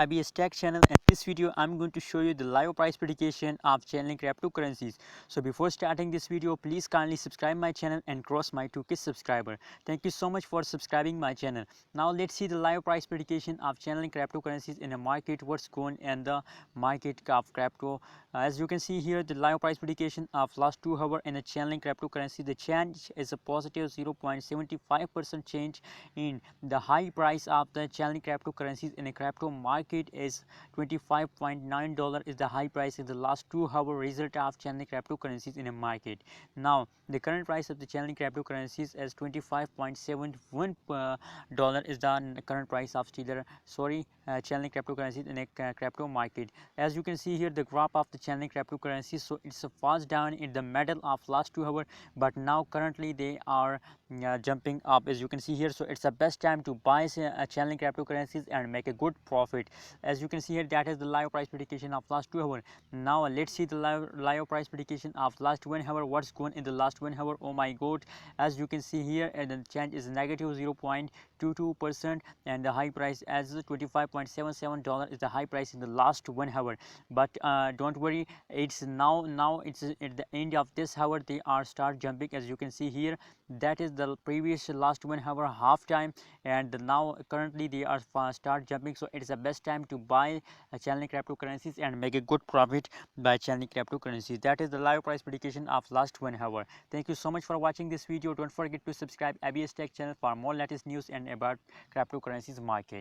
ABS Tech channel, and in this video I'm going to show you the live price prediction of Chainlink cryptocurrencies. So before starting this video, please kindly subscribe my channel and cross my 2k subscriber. Thank you so much for subscribing my channel. Now let's see the live price prediction of Chainlink cryptocurrencies in a market, what's going in the market of crypto. As you can see here, the live price prediction of last 2 hours in a Chainlink cryptocurrency, the change is a positive 0.75% change in the high price of the Chainlink cryptocurrencies in a crypto market is $25.9 is the high price in the last 2 hour result of Chainlink cryptocurrencies in a market. Now the current price of the Chainlink cryptocurrencies is $25.71 is the current price of Chainlink cryptocurrencies in a crypto market. As you can see here, the graph of the Chainlink cryptocurrencies, so it's fast down in the middle of last 2 hours, but now currently they are jumping up, as you can see here. So it's the best time to buy Chainlink cryptocurrencies and make a good profit. As you can see here, that is the live price prediction of last 2 hours. Now let's see the live price prediction of last 1 hour. What's going in the last 1 hour? Oh my god, as you can see here, and the change is negative 0.22%, and the high price as $25.77 is the high price in the last 1 hour. But don't worry, it's now it's at the end of this hour they are start jumping. As you can see here, that is the previous last 1 hour half time, and now currently they are start jumping. So it is the best time to buy Chainlink cryptocurrencies and make a good profit by Chainlink cryptocurrencies. That is the live price prediction of last 1 hour. Thank you so much for watching this video. Don't forget to subscribe ABS Tech channel for more latest news and about cryptocurrencies market.